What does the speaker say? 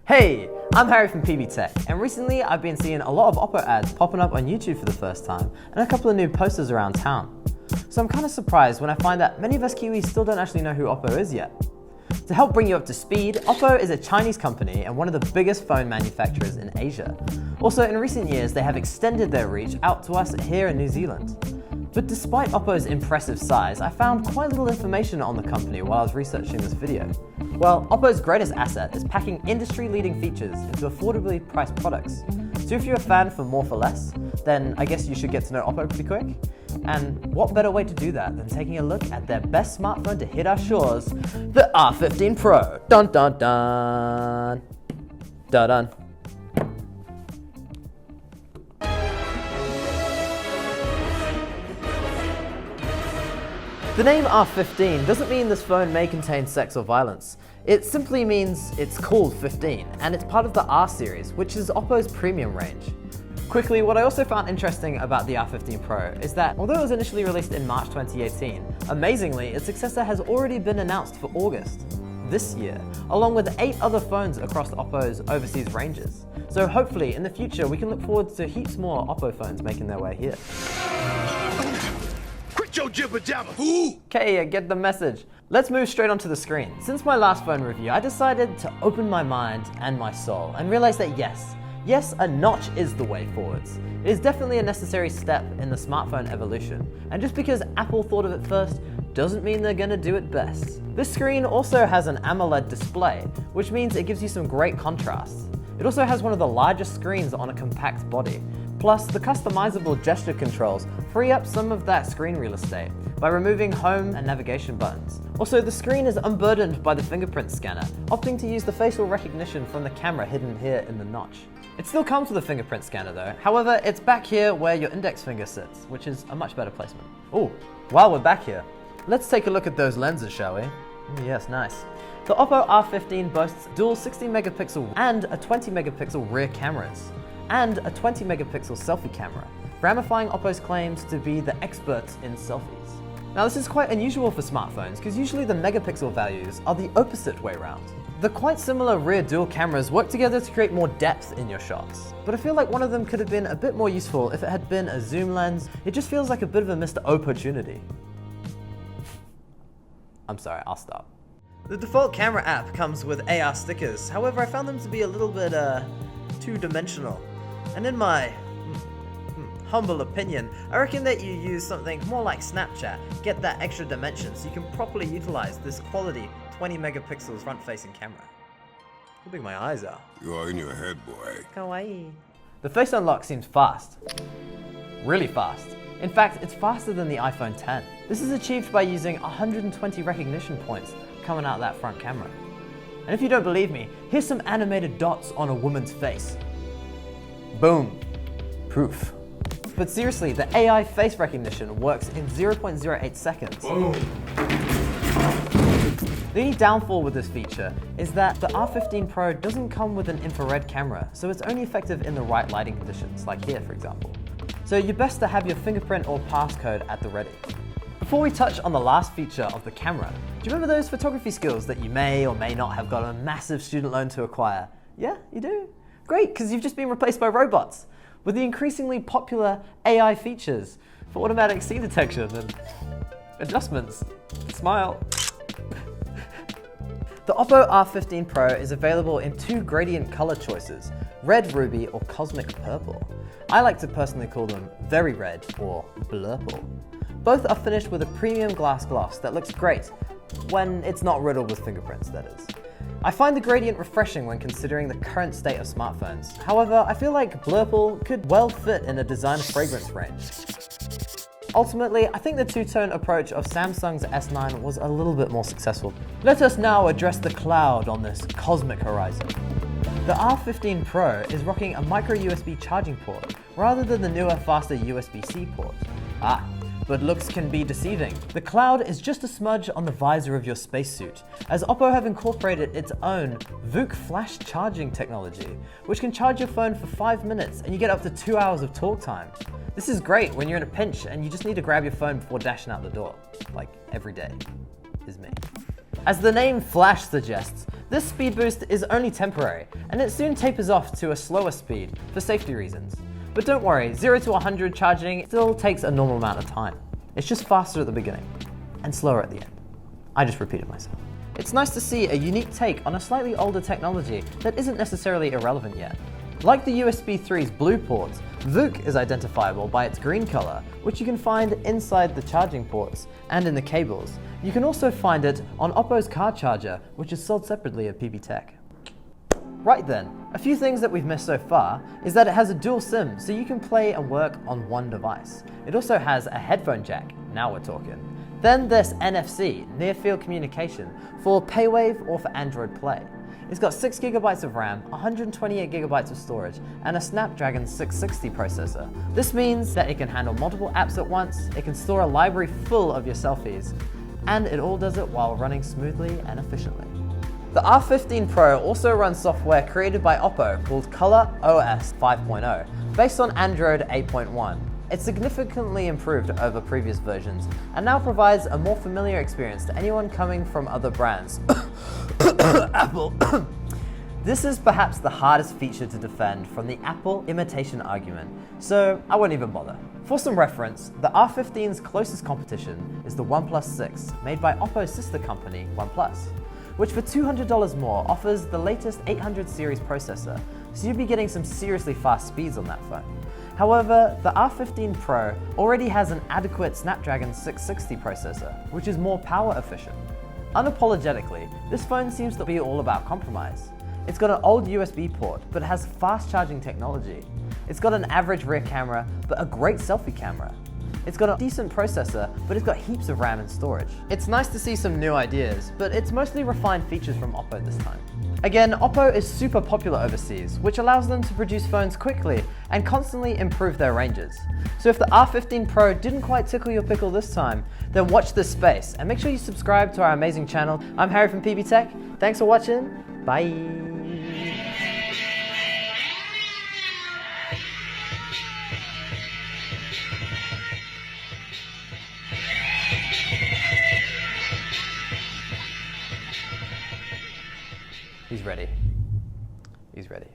Hey, I'm Harry from PB Tech, and recently I've been seeing a lot of OPPO ads popping up on YouTube for the first time, and a couple of new posters around town. So I'm kind of surprised when I find that many of us Kiwis still don't actually know who OPPO is yet. To help bring you up to speed, OPPO is a Chinese company and one of the biggest phone manufacturers in Asia. Also, in recent years, they have extended their reach out to us here in New Zealand. But despite OPPO's impressive size, I found quite little information on the company while I was researching this video. Well, OPPO's greatest asset is packing industry-leading features into affordably priced products. So if you're a fan for more for less, then I guess you should get to know OPPO pretty quick. And what better way to do that than taking a look at their best smartphone to hit our shores, the R15 Pro. Dun dun dun. Dun dun. The name R15 doesn't mean this phone may contain sex or violence. It simply means it's called 15, and it's part of the R series, which is OPPO's premium range. Quickly, what I also found interesting about the R15 Pro is that although it was initially released in March 2018, amazingly, its successor has already been announced for August this year, along with 8 other phones across OPPO's overseas ranges. So hopefully, in the future, we can look forward to heaps more OPPO phones making their way here. Okay, I get the message. Let's move straight onto the screen. Since my last phone review, I decided to open my mind and my soul and realize that yes, a notch is the way forwards. It is definitely a necessary step in the smartphone evolution, and just because Apple thought of it first doesn't mean they're gonna do it best. This screen also has an AMOLED display, which means it gives you some great contrast. It also has one of the largest screens on a compact body. Plus, the customizable gesture controls free up some of that screen real estate by removing home and navigation buttons. Also, the screen is unburdened by the fingerprint scanner, opting to use the facial recognition from the camera hidden here in the notch. It still comes with a fingerprint scanner though. However, it's back here where your index finger sits, which is a much better placement. Oh, while we're back here, let's take a look at those lenses, shall we? Yes, nice. The OPPO R15 boasts dual 60 megapixel and a 20 megapixel rear cameras, and a 20 megapixel selfie camera, ramifying OPPO's claims to be the experts in selfies. Now this is quite unusual for smartphones because usually the megapixel values are the opposite way around. The quite similar rear dual cameras work together to create more depth in your shots, but I feel like one of them could have been a bit more useful if it had been a zoom lens. It just feels like a bit of a missed opportunity. I'm sorry, I'll stop. The default camera app comes with AR stickers, however I found them to be a little bit two-dimensional. And in my humble opinion, I reckon that you use something more like Snapchat, get that extra dimension so you can properly utilize this quality 20 megapixels front-facing camera. How big my eyes are. You are in your head, boy. Kawaii. The face unlock seems fast. Really fast. In fact, it's faster than the iPhone X. This is achieved by using 120 recognition points coming out that front camera. And if you don't believe me, here's some animated dots on a woman's face. Boom. Proof. But seriously, the AI face recognition works in 0.08 seconds. Boom. The only downfall with this feature is that the R15 Pro doesn't come with an infrared camera, so it's only effective in the right lighting conditions, like here for example. So you're best to have your fingerprint or passcode at the ready. Before we touch on the last feature of the camera, do you remember those photography skills that you may or may not have got a massive student loan to acquire? Yeah, you do? Great, because you've just been replaced by robots with the increasingly popular AI features for automatic scene detection and adjustments. Smile. The OPPO R15 Pro is available in 2 gradient color choices, Red Ruby or Cosmic Purple. I like to personally call them Very Red or Blurple. Both are finished with a premium glass gloss that looks great when it's not riddled with fingerprints, that is. I find the gradient refreshing when considering the current state of smartphones. However, I feel like Blurple could well fit in a designer fragrance range. Ultimately, I think the two-tone approach of Samsung's S9 was a little bit more successful. Let us now address the cloud on this cosmic horizon. The R15 Pro is rocking a micro USB charging port rather than the newer, faster USB-C port. But looks can be deceiving. The cloud is just a smudge on the visor of your spacesuit, as OPPO have incorporated its own VOOC flash charging technology, which can charge your phone for 5 minutes and you get up to 2 hours of talk time. This is great when you're in a pinch and you just need to grab your phone before dashing out the door, like every day is me. As the name Flash suggests, This speed boost is only temporary, and it soon tapers off to a slower speed for safety reasons. But don't worry, 0 to 100 charging still takes a normal amount of time. It's just faster at the beginning, and slower at the end. I just repeated myself. It's nice to see a unique take on a slightly older technology that isn't necessarily irrelevant yet. Like the USB 3's blue ports, VOOC is identifiable by its green color, which you can find inside the charging ports and in the cables. You can also find it on OPPO's car charger, which is sold separately at PB Tech. Right then, a few things that we've missed so far is that it has a dual SIM, so you can play and work on one device. It also has a headphone jack, now we're talking. Then there's NFC, near field communication, for PayWave or for Android Play. It's got 6 GB of RAM, 128 GB of storage, and a Snapdragon 660 processor. This means that it can handle multiple apps at once, it can store a library full of your selfies, and it all does it while running smoothly and efficiently. The R15 Pro also runs software created by OPPO called Color OS 5.0, based on Android 8.1. It's significantly improved over previous versions and now provides a more familiar experience to anyone coming from other brands. Apple. This is perhaps the hardest feature to defend from the Apple imitation argument, so I won't even bother. For some reference, the R15's closest competition is the OnePlus 6, made by OPPO's sister company, OnePlus, which for $200 more offers the latest 800 series processor, so you'll be getting some seriously fast speeds on that phone. However, the R15 Pro already has an adequate Snapdragon 660 processor, which is more power efficient. Unapologetically, this phone seems to be all about compromise. It's got an old USB port, but it has fast charging technology. It's got an average rear camera, but a great selfie camera. It's got a decent processor, but it's got heaps of RAM and storage. It's nice to see some new ideas, but it's mostly refined features from OPPO this time. Again, OPPO is super popular overseas, which allows them to produce phones quickly and constantly improve their ranges. So if the R15 Pro didn't quite tickle your pickle this time, then watch this space and make sure you subscribe to our amazing channel. I'm Harry from PB Tech. Thanks for watching. Bye. He's ready. He's ready.